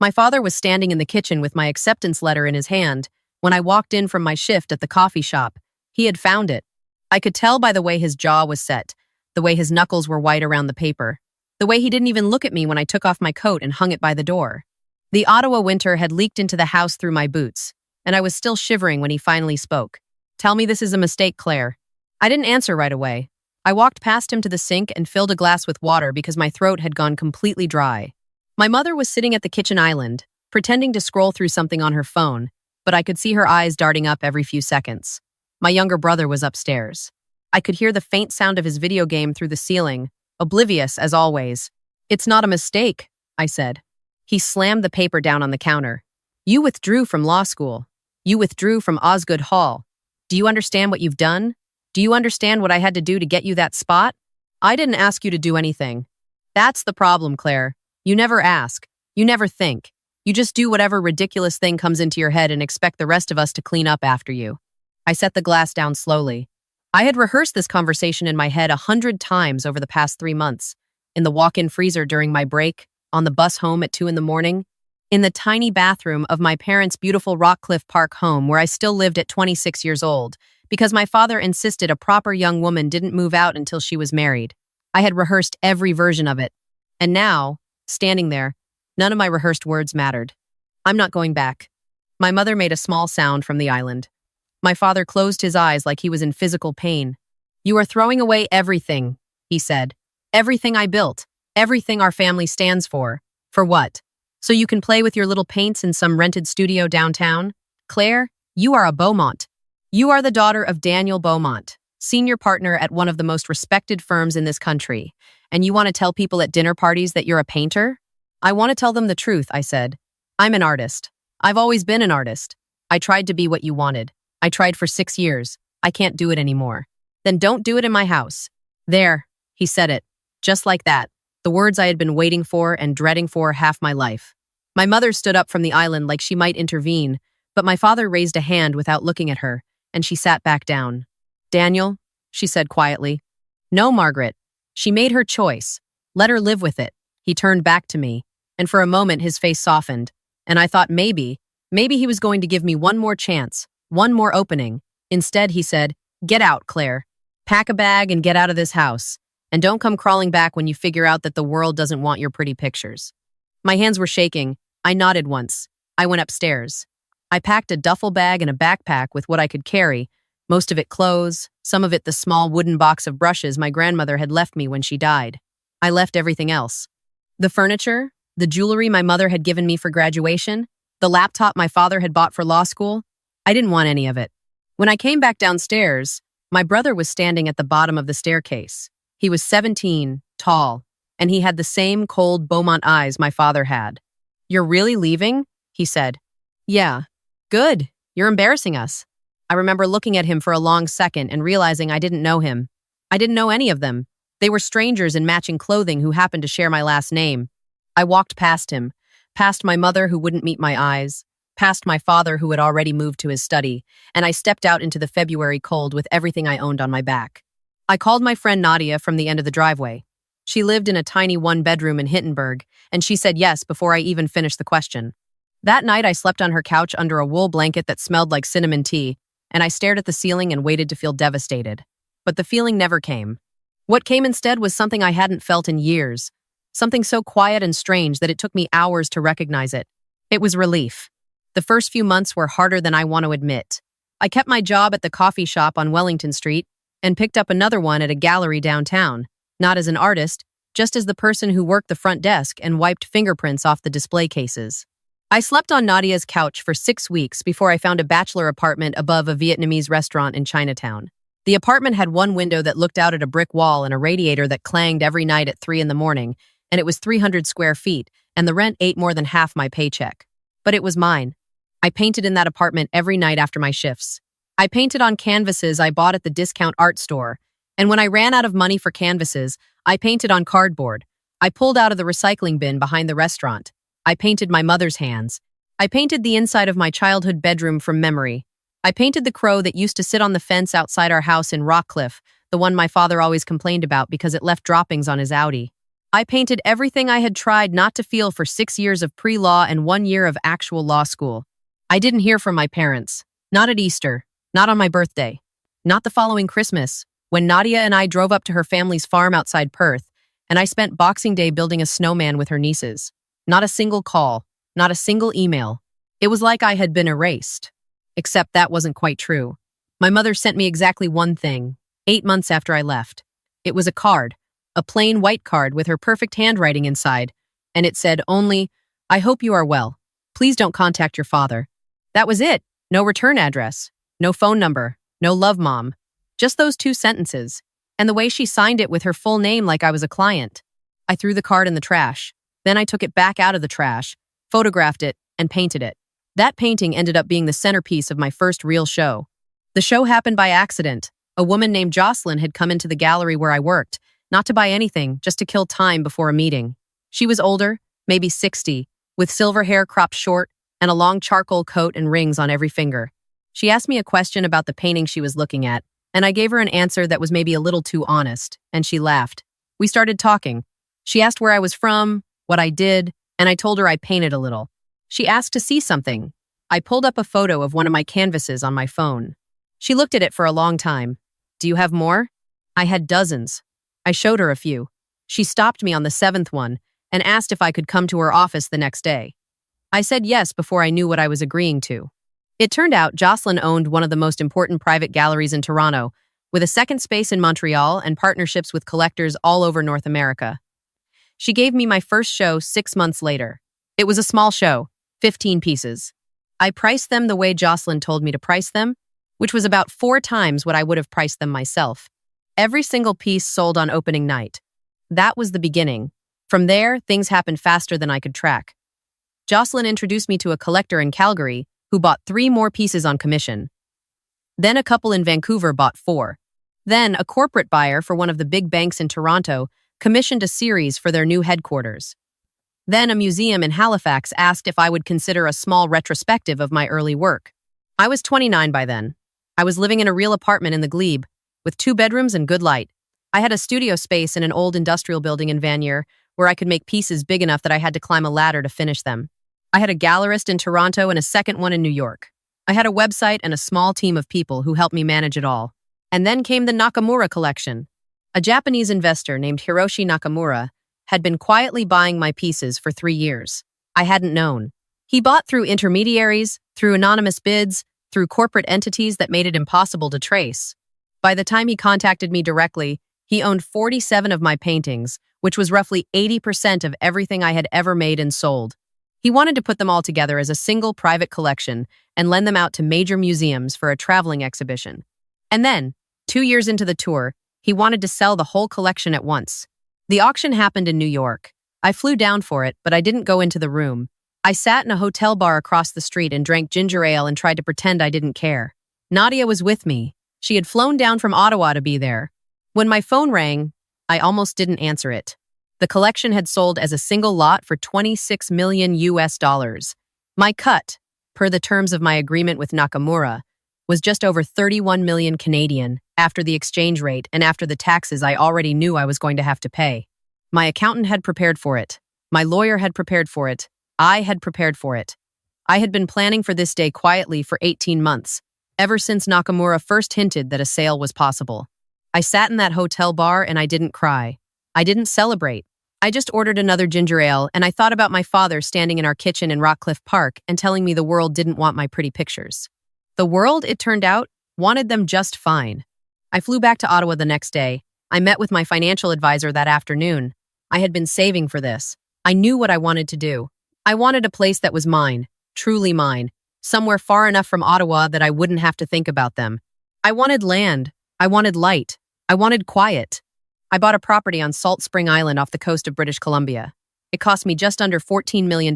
My father was standing in the kitchen with my acceptance letter in his hand when I walked in from my shift at the coffee shop. He had found it. I could tell by the way his jaw was set, the way his knuckles were white around the paper, the way he didn't even look at me when I took off my coat and hung it by the door. The Ottawa winter had leaked into the house through my boots, and I was still shivering when he finally spoke. "Tell me this is a mistake, Claire." I didn't answer right away. I walked past him to the sink and filled a glass with water because my throat had gone completely dry. My mother was sitting at the kitchen island, pretending to scroll through something on her phone, but I could see her eyes darting up every few seconds. My younger brother was upstairs. I could hear the faint sound of his video game through the ceiling, oblivious as always. "It's not a mistake," I said. He slammed the paper down on the counter. "You withdrew from law school. You withdrew from Osgoode Hall. Do you understand what you've done? Do you understand what I had to do to get you that spot? I didn't ask you to do anything. That's the problem, Claire. You never ask. You never think. You just do whatever ridiculous thing comes into your head and expect the rest of us to clean up after you." I set the glass down slowly. I had rehearsed this conversation in my head 100 times over the past 3 months. In the walk-in freezer during my break, on the bus home at 2 in the morning, in the tiny bathroom of my parents' beautiful Rockcliffe Park home where I still lived at 26 years old, because my father insisted a proper young woman didn't move out until she was married. I had rehearsed every version of it. And now, standing there, none of my rehearsed words mattered. "I'm not going back." My mother made a small sound from the island. My father closed his eyes like he was in physical pain. "You are throwing away everything," he said. "Everything I built, everything our family stands for. For what? So you can play with your little paints in some rented studio downtown? Claire, you are a Beaumont. You are the daughter of Daniel Beaumont, senior partner at one of the most respected firms in this country, and you want to tell people at dinner parties that you're a painter?" "I want to tell them the truth," I said. "I'm an artist. I've always been an artist. I tried to be what you wanted. I tried for 6 years. I can't do it anymore." "Then don't do it in my house." "There," he said it. Just like that. The words I had been waiting for and dreading for half my life. My mother stood up from the island like she might intervene, but my father raised a hand without looking at her, and she sat back down. "Daniel," she said quietly. "No, Margaret. She made her choice. Let her live with it." He turned back to me, and for a moment his face softened, and I thought maybe he was going to give me one more chance, one more opening. Instead, he said, "Get out, Claire. Pack a bag and get out of this house. And don't come crawling back when you figure out that the world doesn't want your pretty pictures." My hands were shaking. I nodded once. I went upstairs. I packed a duffel bag and a backpack with what I could carry, most of it clothes, some of it the small wooden box of brushes my grandmother had left me when she died. I left everything else. The furniture, the jewelry my mother had given me for graduation, the laptop my father had bought for law school. I didn't want any of it. When I came back downstairs, my brother was standing at the bottom of the staircase. He was 17, tall, and he had the same cold Beaumont eyes my father had. "You're really leaving?" he said. "Yeah." "Good. You're embarrassing us." I remember looking at him for a long second and realizing I didn't know him. I didn't know any of them. They were strangers in matching clothing who happened to share my last name. I walked past him, past my mother who wouldn't meet my eyes, past my father who had already moved to his study, and I stepped out into the February cold with everything I owned on my back. I called my friend Nadia from the end of the driveway. She lived in a tiny one-bedroom in Hittenburg, and she said yes before I even finished the question. That night, I slept on her couch under a wool blanket that smelled like cinnamon tea, and I stared at the ceiling and waited to feel devastated. But the feeling never came. What came instead was something I hadn't felt in years, something so quiet and strange that it took me hours to recognize it. It was relief. The first few months were harder than I want to admit. I kept my job at the coffee shop on Wellington Street and picked up another one at a gallery downtown, not as an artist, just as the person who worked the front desk and wiped fingerprints off the display cases. I slept on Nadia's couch for 6 weeks before I found a bachelor apartment above a Vietnamese restaurant in Chinatown. The apartment had one window that looked out at a brick wall and a radiator that clanged every night at 3 in the morning, and it was 300 square feet, and the rent ate more than half my paycheck. But it was mine. I painted in that apartment every night after my shifts. I painted on canvases I bought at the discount art store, and when I ran out of money for canvases, I painted on cardboard. I pulled out of the recycling bin behind the restaurant. I painted my mother's hands. I painted the inside of my childhood bedroom from memory. I painted the crow that used to sit on the fence outside our house in Rockcliffe, the one my father always complained about because it left droppings on his Audi. I painted everything I had tried not to feel for 6 years of pre-law and 1 year of actual law school. I didn't hear from my parents. Not at Easter. Not on my birthday. Not the following Christmas, when Nadia and I drove up to her family's farm outside Perth, and I spent Boxing Day building a snowman with her nieces. Not a single call. Not a single email. It was like I had been erased. Except that wasn't quite true. My mother sent me exactly one thing, 8 months after I left. It was a card. A plain white card with her perfect handwriting inside, and it said only, "I hope you are well. Please don't contact your father." That was it. No return address. No phone number. No love, Mom. Just those 2 sentences. And the way she signed it with her full name like I was a client. I threw the card in the trash. Then I took it back out of the trash, photographed it, and painted it. That painting ended up being the centerpiece of my first real show. The show happened by accident. A woman named Jocelyn had come into the gallery where I worked, not to buy anything, just to kill time before a meeting. She was older, maybe 60, with silver hair cropped short and a long charcoal coat and rings on every finger. She asked me a question about the painting she was looking at, and I gave her an answer that was maybe a little too honest, and she laughed. We started talking. She asked where I was from, what I did, and I told her I painted a little. She asked to see something. I pulled up a photo of one of my canvases on my phone. She looked at it for a long time. "Do you have more?" I had dozens. I showed her a few. She stopped me on the 7th one and asked if I could come to her office the next day. I said yes before I knew what I was agreeing to. It turned out Jocelyn owned one of the most important private galleries in Toronto, with a second space in Montreal and partnerships with collectors all over North America. She gave me my first show 6 months later. It was a small show, 15 pieces. I priced them the way Jocelyn told me to price them, which was about 4 times what I would have priced them myself. Every single piece sold on opening night. That was the beginning. From there, things happened faster than I could track. Jocelyn introduced me to a collector in Calgary who bought 3 more pieces on commission. Then a couple in Vancouver bought 4. Then a corporate buyer for one of the big banks in Toronto commissioned a series for their new headquarters. Then a museum in Halifax asked if I would consider a small retrospective of my early work. I was 29 by then. I was living in a real apartment in the Glebe, with 2 bedrooms and good light. I had a studio space in an old industrial building in Vanier where I could make pieces big enough that I had to climb a ladder to finish them. I had a gallerist in Toronto and a second one in New York. I had a website and a small team of people who helped me manage it all. And then came the Nakamura collection. A Japanese investor named Hiroshi Nakamura had been quietly buying my pieces for 3 years. I hadn't known. He bought through intermediaries, through anonymous bids, through corporate entities that made it impossible to trace. By the time he contacted me directly, he owned 47 of my paintings, which was roughly 80% of everything I had ever made and sold. He wanted to put them all together as a single private collection and lend them out to major museums for a traveling exhibition. And then, 2 years into the tour, he wanted to sell the whole collection at once. The auction happened in New York. I flew down for it, but I didn't go into the room. I sat in a hotel bar across the street and drank ginger ale and tried to pretend I didn't care. Nadia was with me. She had flown down from Ottawa to be there. When my phone rang, I almost didn't answer it. The collection had sold as a single lot for $26 million US. My cut, per the terms of my agreement with Nakamura, was just over 31 million Canadian after the exchange rate and after the taxes I already knew I was going to have to pay. My accountant had prepared for it. My lawyer had prepared for it. I had prepared for it. I had been planning for this day quietly for 18 months, ever since Nakamura first hinted that a sale was possible. I sat in that hotel bar and I didn't cry. I didn't celebrate. I just ordered another ginger ale and I thought about my father standing in our kitchen in Rockcliffe Park and telling me the world didn't want my pretty pictures. The world, it turned out, wanted them just fine. I flew back to Ottawa the next day. I met with my financial advisor that afternoon. I had been saving for this. I knew what I wanted to do. I wanted a place that was mine, truly mine, somewhere far enough from Ottawa that I wouldn't have to think about them. I wanted land. I wanted light. I wanted quiet. I bought a property on Salt Spring Island off the coast of British Columbia. It cost me just under $14 million,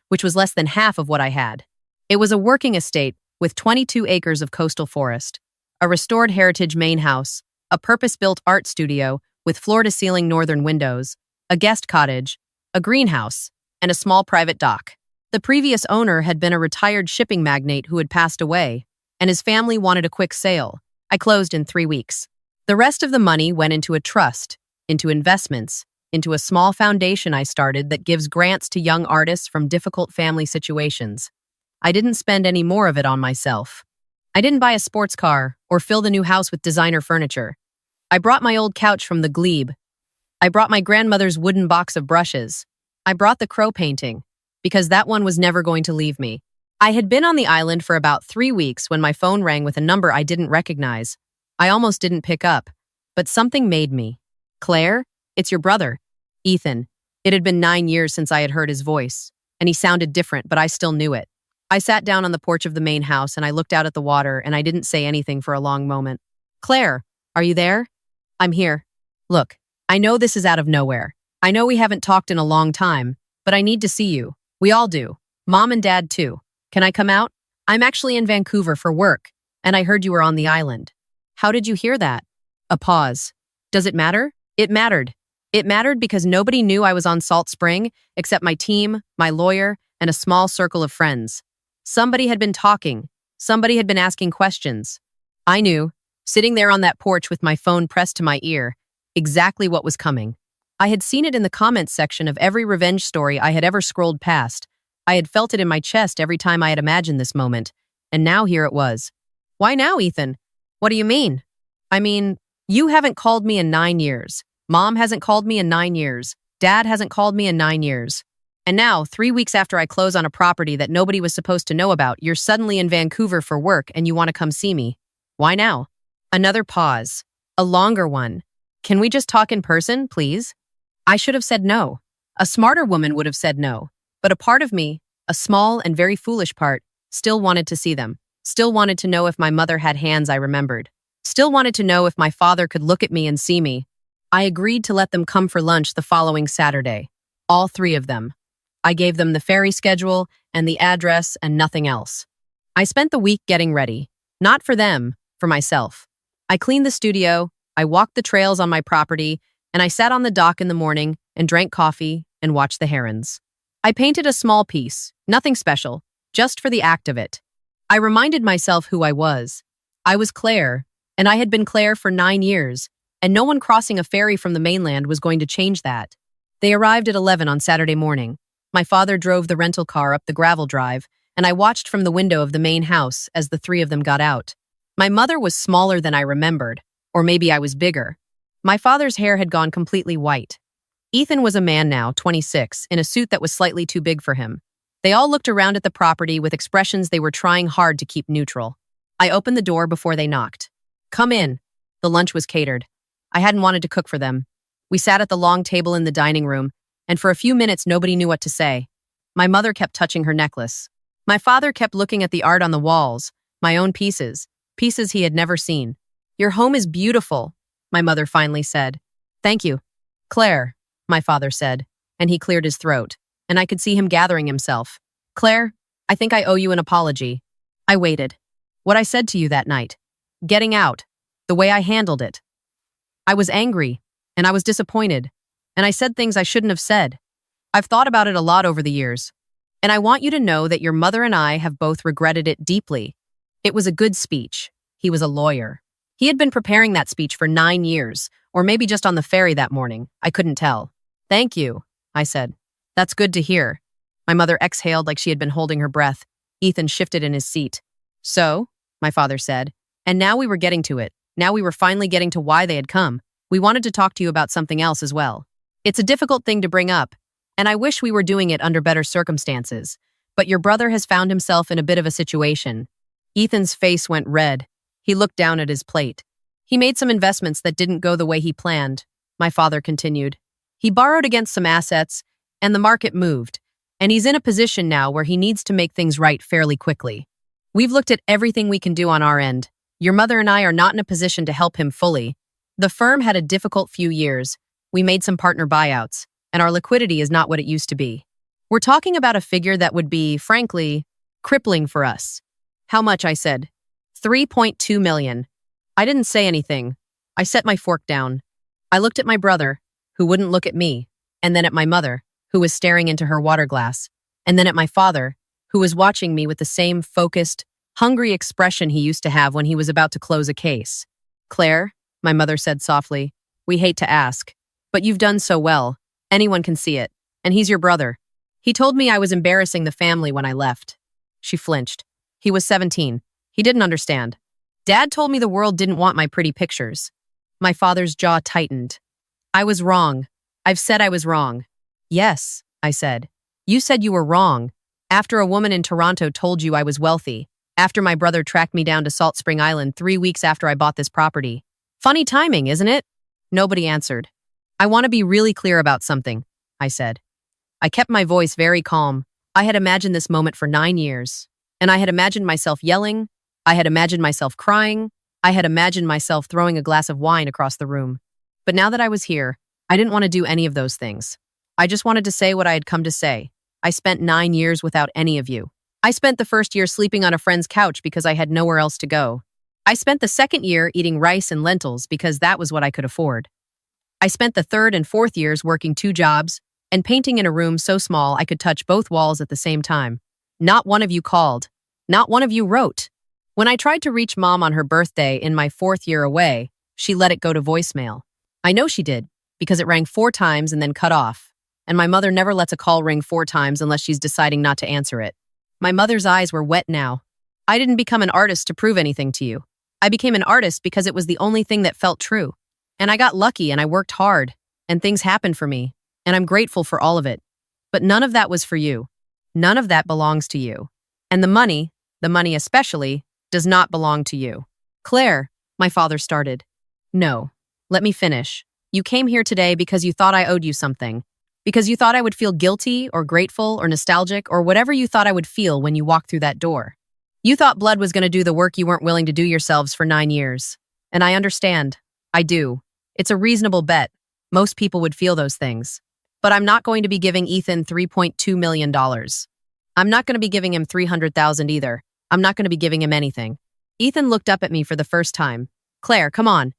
which was less than half of what I had. It was a working estate with 22 acres of coastal forest, a restored heritage main house, a purpose-built art studio with floor-to-ceiling northern windows, a guest cottage, a greenhouse, and a small private dock. The previous owner had been a retired shipping magnate who had passed away, and his family wanted a quick sale. I closed in 3 weeks. The rest of the money went into a trust, into investments, into a small foundation I started that gives grants to young artists from difficult family situations. I didn't spend any more of it on myself. I didn't buy a sports car or fill the new house with designer furniture. I brought my old couch from the glebe. I brought my grandmother's wooden box of brushes. I brought the crow painting, because that one was never going to leave me. I had been on the island for about 3 weeks when my phone rang with a number I didn't recognize. I almost didn't pick up, but something made me. Claire, it's your brother. Ethan. It had been 9 years since I had heard his voice, and he sounded different, but I still knew it. I sat down on the porch of the main house and I looked out at the water and I didn't say anything for a long moment. Claire, are you there? I'm here. Look, I know this is out of nowhere. I know we haven't talked in a long time, but I need to see you. We all do. Mom and Dad too. Can I come out? I'm actually in Vancouver for work, and I heard you were on the island. How did you hear that? A pause. Does it matter? It mattered. It mattered because nobody knew I was on Salt Spring except my team, my lawyer, and a small circle of friends. Somebody had been talking. Somebody had been asking questions. I knew, sitting there on that porch with my phone pressed to my ear, exactly what was coming. I had seen it in the comments section of every revenge story I had ever scrolled past. I had felt it in my chest every time I had imagined this moment. And now here it was. Why now, Ethan? What do you mean? I mean, you haven't called me in 9 years. Mom hasn't called me in 9 years. Dad hasn't called me in 9 years. And now, 3 weeks after I close on a property that nobody was supposed to know about, you're suddenly in Vancouver for work and you want to come see me. Why now? Another pause. A longer one. Can we just talk in person, please? I should have said no. A smarter woman would have said no. But a part of me, a small and very foolish part, still wanted to see them. Still wanted to know if my mother had hands I remembered. Still wanted to know if my father could look at me and see me. I agreed to let them come for lunch the following Saturday. All 3 of them. I gave them the ferry schedule and the address and nothing else. I spent the week getting ready. Not for them, for myself. I cleaned the studio, I walked the trails on my property, and I sat on the dock in the morning and drank coffee and watched the herons. I painted a small piece, nothing special, just for the act of it. I reminded myself who I was. I was Claire, and I had been Claire for 9 years, and no one crossing a ferry from the mainland was going to change that. They arrived at 11 on Saturday morning. My father drove the rental car up the gravel drive, and I watched from the window of the main house as the 3 of them got out. My mother was smaller than I remembered, or maybe I was bigger. My father's hair had gone completely white. Ethan was a man now, 26, in a suit that was slightly too big for him. They all looked around at the property with expressions they were trying hard to keep neutral. I opened the door before they knocked. Come in. The lunch was catered. I hadn't wanted to cook for them. We sat at the long table in the dining room, and for a few minutes nobody knew what to say. My mother kept touching her necklace. My father kept looking at the art on the walls, my own pieces he had never seen. Your home is beautiful, my mother finally said. Thank you. Claire, my father said, and he cleared his throat, and I could see him gathering himself. Claire, I think I owe you an apology. I waited. What I said to you that night. Getting out. The way I handled it. I was angry, and I was disappointed, and I said things I shouldn't have said. I've thought about it a lot over the years, and I want you to know that your mother and I have both regretted it deeply. It was a good speech. He was a lawyer. He had been preparing that speech for 9 years, or maybe just on the ferry that morning. I couldn't tell. Thank you, I said. That's good to hear. My mother exhaled like she had been holding her breath. Ethan shifted in his seat. So, my father said, and now we were getting to it. Now we were finally getting to why they had come. We wanted to talk to you about something else as well. It's a difficult thing to bring up, and I wish we were doing it under better circumstances. But your brother has found himself in a bit of a situation. Ethan's face went red. He looked down at his plate. He made some investments that didn't go the way he planned, my father continued. He borrowed against some assets, and the market moved, and he's in a position now where he needs to make things right fairly quickly. We've looked at everything we can do on our end. Your mother and I are not in a position to help him fully. The firm had a difficult few years. We made some partner buyouts, and our liquidity is not what it used to be. We're talking about a figure that would be, frankly, crippling for us. How much, I said. 3.2 million. I didn't say anything. I set my fork down. I looked at my brother, who wouldn't look at me, and then at my mother, who was staring into her water glass, and then at my father, who was watching me with the same focused, hungry expression he used to have when he was about to close a case. Claire, my mother said softly, we hate to ask, but you've done so well. Anyone can see it. And he's your brother. He told me I was embarrassing the family when I left. She flinched. He was 17. He didn't understand. Dad told me the world didn't want my pretty pictures. My father's jaw tightened. I was wrong. I've said I was wrong. Yes, I said. You said you were wrong. After a woman in Toronto told you I was wealthy. After my brother tracked me down to Salt Spring Island 3 weeks after I bought this property. Funny timing, isn't it? Nobody answered. I want to be really clear about something, I said. I kept my voice very calm. I had imagined this moment for 9 years. And I had imagined myself yelling. I had imagined myself crying. I had imagined myself throwing a glass of wine across the room. But now that I was here, I didn't want to do any of those things. I just wanted to say what I had come to say. I spent 9 years without any of you. I spent the first year sleeping on a friend's couch because I had nowhere else to go. I spent the second year eating rice and lentils because that was what I could afford. I spent the third and fourth years working 2 jobs and painting in a room so small I could touch both walls at the same time. Not one of you called. Not one of you wrote. When I tried to reach Mom on her birthday in my 4th year away, she let it go to voicemail. I know she did, because it rang 4 times and then cut off. And my mother never lets a call ring 4 times unless she's deciding not to answer it. My mother's eyes were wet now. I didn't become an artist to prove anything to you. I became an artist because it was the only thing that felt true. And I got lucky and I worked hard, and things happened for me, and I'm grateful for all of it. But none of that was for you. None of that belongs to you. And the money especially, does not belong to you. Claire, my father started. No, let me finish. You came here today because you thought I owed you something. Because you thought I would feel guilty or grateful or nostalgic or whatever you thought I would feel when you walked through that door. You thought blood was going to do the work you weren't willing to do yourselves for 9 years. And I understand. I do. It's a reasonable bet. Most people would feel those things. But I'm not going to be giving Ethan $3.2 million. I'm not going to be giving him $300,000 either. I'm not going to be giving him anything. Ethan looked up at me for the first time. Claire, come on.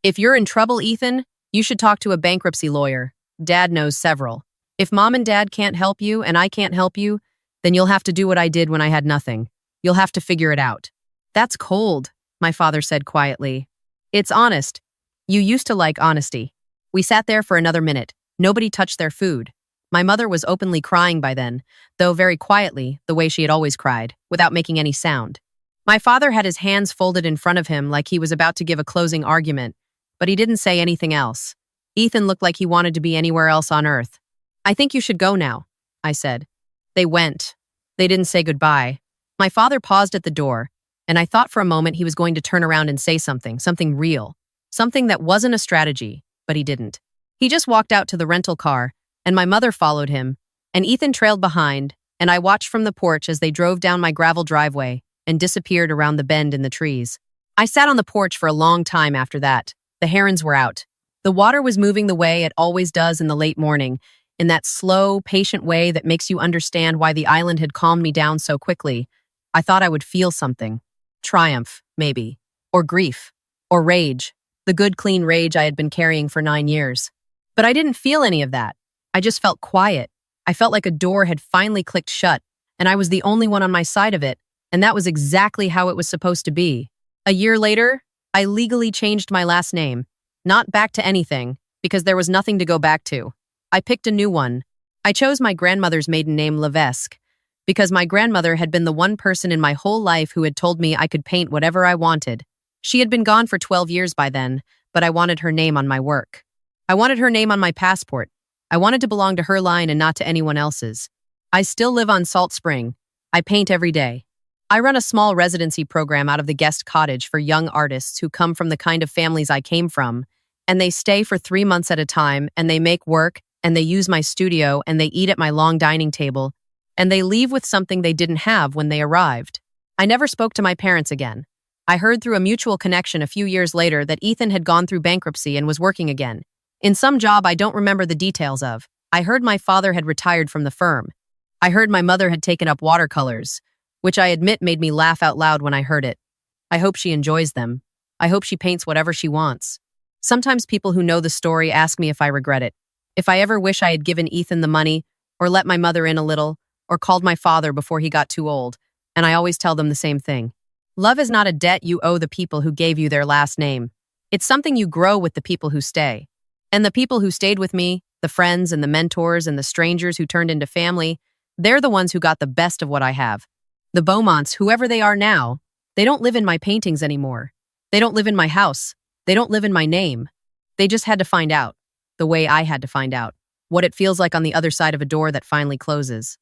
If you're in trouble, Ethan, you should talk to a bankruptcy lawyer. Dad knows several. If Mom and Dad can't help you and I can't help you, then you'll have to do what I did when I had nothing. You'll have to figure it out. That's cold, my father said quietly. It's honest. You used to like honesty. We sat there for another minute. Nobody touched their food. My mother was openly crying by then, though very quietly, the way she had always cried, without making any sound. My father had his hands folded in front of him like he was about to give a closing argument, but he didn't say anything else. Ethan looked like he wanted to be anywhere else on earth. I think you should go now, I said. They went. They didn't say goodbye. My father paused at the door, and I thought for a moment he was going to turn around and say something real, something that wasn't a strategy, but he didn't. He just walked out to the rental car, and my mother followed him, and Ethan trailed behind, and I watched from the porch as they drove down my gravel driveway and disappeared around the bend in the trees. I sat on the porch for a long time after that. The herons were out. The water was moving the way it always does in the late morning, in that slow, patient way that makes you understand why the island had calmed me down so quickly. I thought I would feel something. Triumph, maybe. Or grief. Or rage. The good, clean rage I had been carrying for 9 years. But I didn't feel any of that. I just felt quiet. I felt like a door had finally clicked shut, and I was the only one on my side of it, and that was exactly how it was supposed to be. A year later, I legally changed my last name. Not back to anything, because there was nothing to go back to. I picked a new one. I chose my grandmother's maiden name, Levesque, because my grandmother had been the one person in my whole life who had told me I could paint whatever I wanted. She had been gone for 12 years by then, but I wanted her name on my work. I wanted her name on my passport. I wanted to belong to her line and not to anyone else's. I still live on Salt Spring. I paint every day. I run a small residency program out of the guest cottage for young artists who come from the kind of families I came from, and they stay for 3 months at a time, and they make work, and they use my studio, and they eat at my long dining table, and they leave with something they didn't have when they arrived. I never spoke to my parents again. I heard through a mutual connection a few years later that Ethan had gone through bankruptcy and was working again. In some job I don't remember the details of. I heard my father had retired from the firm. I heard my mother had taken up watercolors, which I admit made me laugh out loud when I heard it. I hope she enjoys them. I hope she paints whatever she wants. Sometimes people who know the story ask me if I regret it. If I ever wish I had given Ethan the money, or let my mother in a little, or called my father before he got too old, and I always tell them the same thing. Love is not a debt you owe the people who gave you their last name. It's something you grow with the people who stay. And the people who stayed with me, The friends and the mentors and the strangers who turned into family, they're the ones who got the best of what I have. The Beaumonts, whoever they are now, they don't live in my paintings anymore. They don't live in my house. They don't live in my name. They just had to find out, the way I had to find out, what it feels like on the other side of a door that finally closes.